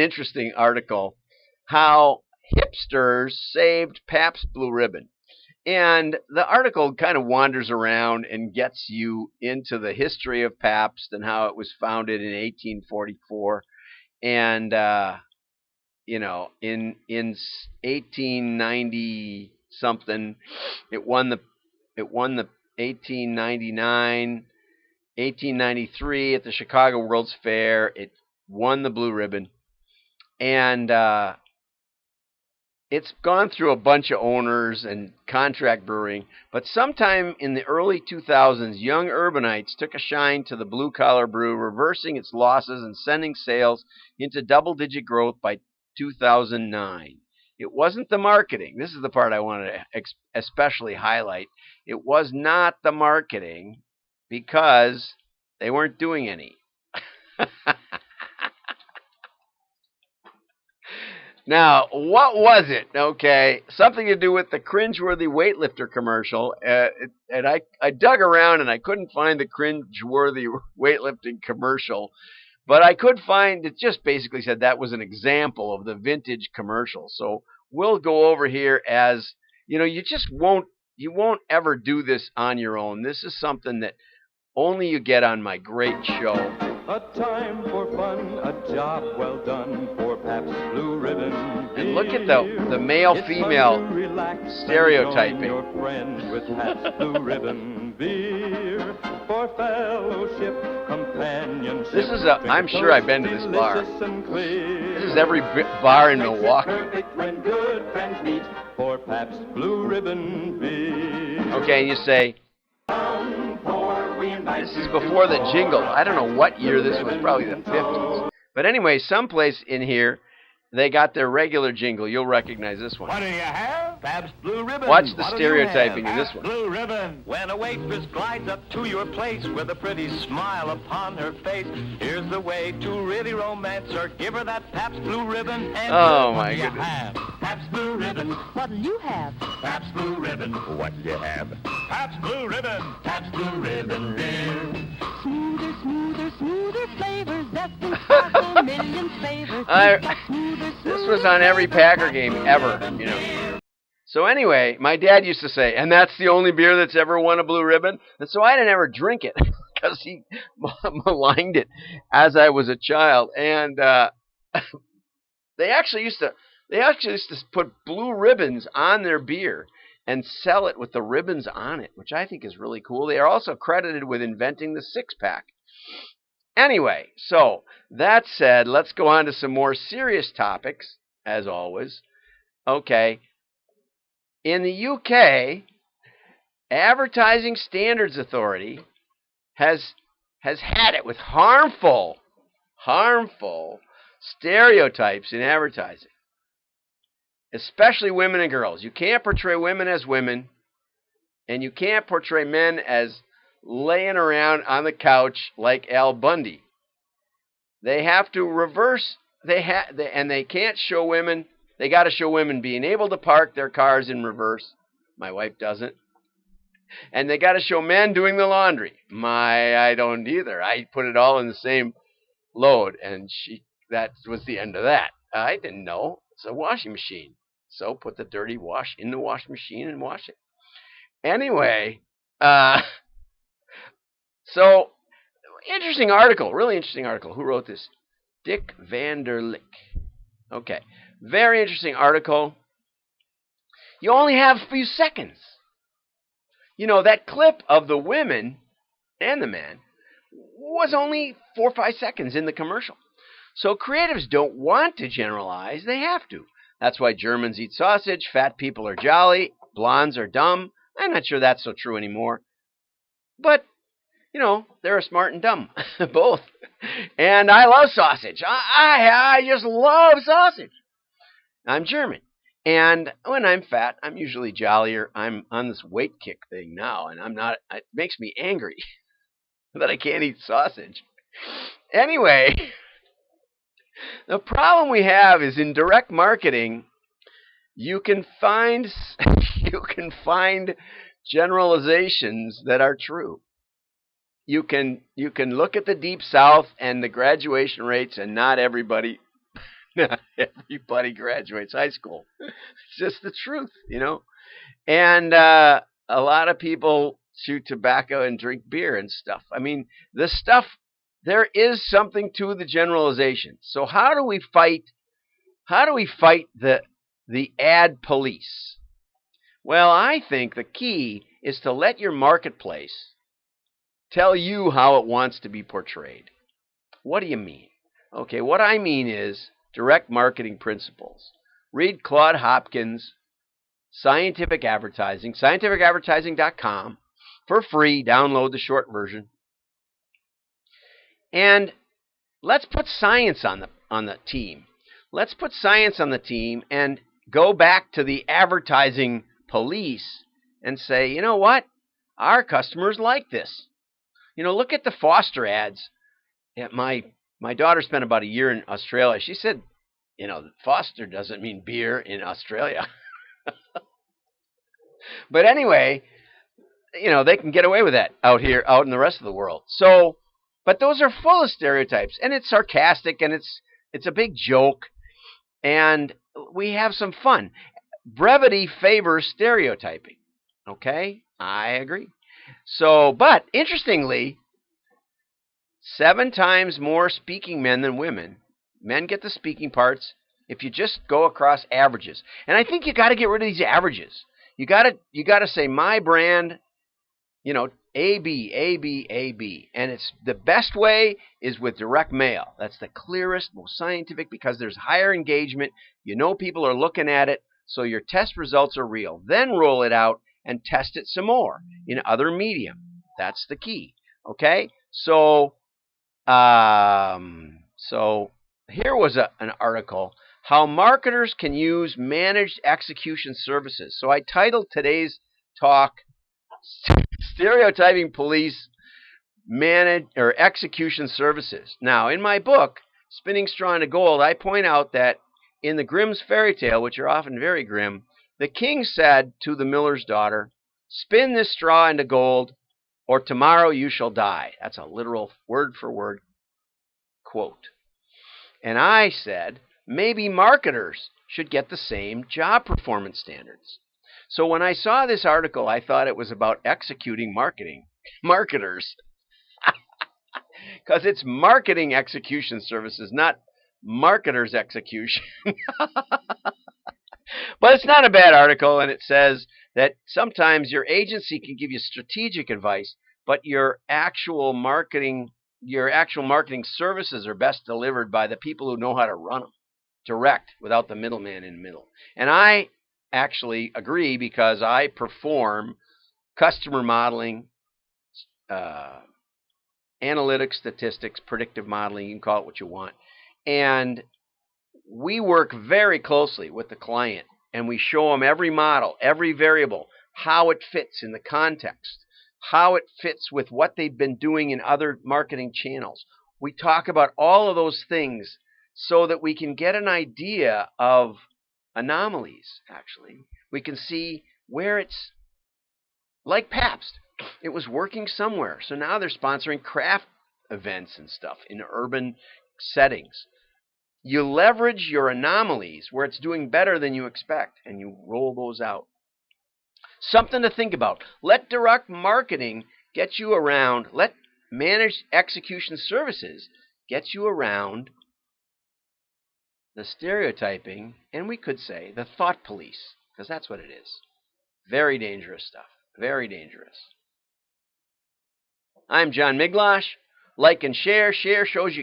Interesting article, how hipsters saved Pabst Blue Ribbon. And the article kind of wanders around and gets you into the history of Pabst and how it was founded in 1844. And, in 1890 something, it won the 1899, 1893 at the Chicago World's Fair. It won the Blue Ribbon. And it's gone through a bunch of owners and contract brewing, but sometime in the early 2000s, young urbanites took a shine to the blue-collar brew, reversing its losses and sending sales into double-digit growth by 2009. It wasn't the marketing. This is the part I want to especially highlight. It was not the marketing, because they weren't doing any. Now, what was it? Okay, something to do with the cringeworthy weightlifter commercial. And I dug around and I couldn't find the cringeworthy weightlifting commercial, but I could find it just basically said that was an example of the vintage commercial. So we'll go over here as, you won't ever do this on your own. This is something that only you get on my great show. A time for fun, a job well done for Pabst Blue Ribbon. And look at the male-female stereotyping. Your friend with Pabst Blue Ribbon beer for fellowship, companionship. This is I'm sure I've been to this bar. This is every bar in Milwaukee. Perfect when good friends meet for Pabst Blue Ribbon beer. Okay, and you say, this is before the jingle. I don't know what year this was, probably the 50s. But anyway, someplace in here, they got their regular jingle. You'll recognize this one. What do you have? Pabst Blue Ribbon. Watch the stereotyping in this one. Blue Ribbon. When a waitress glides up to your place with a pretty smile upon her face, here's the way to really romance her. Give her that Pabst Blue Ribbon. And oh, my goodness. Have? Pabst Blue Ribbon. What'll you have? Pabst Blue Ribbon. What do you have? Pabst Blue Ribbon. Pabst Blue Ribbon beer. Smoother, smoother, smoother flavors. That's been sparkle million flavors. This was on every Packer game ever, So anyway, my dad used to say, and that's the only beer that's ever won a Blue Ribbon. And so I didn't ever drink it because he maligned it as I was a child. And they actually used to put blue ribbons on their beer and sell it with the ribbons on it, which I think is really cool. They are also credited with inventing the six-pack. Anyway, so that said, let's go on to some more serious topics, as always. Okay. In the UK, Advertising Standards Authority has had it with harmful stereotypes in advertising, especially women and girls. You can't portray women as women, and you can't portray men as laying around on the couch like Al Bundy. They have to reverse. And they can't show women. They got to show women being able to park their cars in reverse. My wife doesn't. And they got to show men doing the laundry. I don't either. I put it all in the same load, and that was the end of that. I didn't know. It's a washing machine. So put the dirty wash in the washing machine and wash it. Anyway, so interesting article, really interesting article. Who wrote this? Dick Van der Lick. Okay, very interesting article. You only have a few seconds. That clip of the women and the men was only 4 or 5 seconds in the commercial. So creatives don't want to generalize, they have to. That's why Germans eat sausage, fat people are jolly, blondes are dumb. I'm not sure that's so true anymore. But, they're smart and dumb, both. And I love sausage. I just love sausage. I'm German. And when I'm fat, I'm usually jollier. I'm on this weight kick thing now, and I'm not. It makes me angry that I can't eat sausage. Anyway, the problem we have is in direct marketing, you can find generalizations that are true. You can look at the Deep South and the graduation rates, and not everybody Everybody graduates high school. It's just the truth, And a lot of people chew tobacco and drink beer and stuff. I mean, there is something to the generalization. So how do we fight the ad police? Well, I think the key is to let your marketplace tell you how it wants to be portrayed. What do you mean? Okay, what I mean is direct marketing principles. Read Claude Hopkins' Scientific Advertising, scientificadvertising.com, for free. Download the short version. And let's put science on the team. Let's put science on the team and go back to the advertising police and say, you know what? Our customers like this. Look at the Foster ads. My daughter spent about a year in Australia. She said, Foster doesn't mean beer in Australia. But anyway, they can get away with that out in the rest of the world. So, but those are full of stereotypes, and it's sarcastic, and it's a big joke, and we have some fun. Brevity favors stereotyping. Okay, I agree. So, but interestingly, 7 times more speaking men than women. Men get the speaking parts if you just go across averages. And I think you got to get rid of these averages. You got to say my brand, A, B, A, B, A, B. And it's the best way is with direct mail. That's the clearest, most scientific, because there's higher engagement. People are looking at it, so your test results are real. Then roll it out and test it some more in other medium. That's the key. Okay? So here was an article, How Marketers Can Use Managed Execution Services. So I titled today's talk, Stereotyping-Police Execution Services. Now, in my book, Spinning Straw into Gold, I point out that in the Grimm's fairy tale, which are often very grim, the king said to the miller's daughter, spin this straw into gold, or tomorrow you shall die. That's a literal word-for-word quote. And I said, maybe marketers should get the same job performance standards. So when I saw this article, I thought it was about executing marketers. Because it's marketing execution services, not marketers execution. But it's not a bad article, and it says that sometimes your agency can give you strategic advice, but your actual marketing services are best delivered by the people who know how to run them, direct, without the middleman in the middle. And I actually agree, because I perform customer modeling, analytics, statistics, predictive modeling, you can call it what you want. And we work very closely with the client, and we show them every model, every variable, how it fits in the context, how it fits with what they've been doing in other marketing channels. We talk about all of those things so that we can get an idea of anomalies, actually. We can see where it's like Pabst. It was working somewhere. So now they're sponsoring craft events and stuff in urban settings. You leverage your anomalies where it's doing better than you expect, and you roll those out. Something to think about. Let direct marketing get you around. Let managed execution services get you around the stereotyping, and we could say the thought police, because that's what it is. Very dangerous stuff. Very dangerous. I'm John Miglosh. Like and share. Share shows you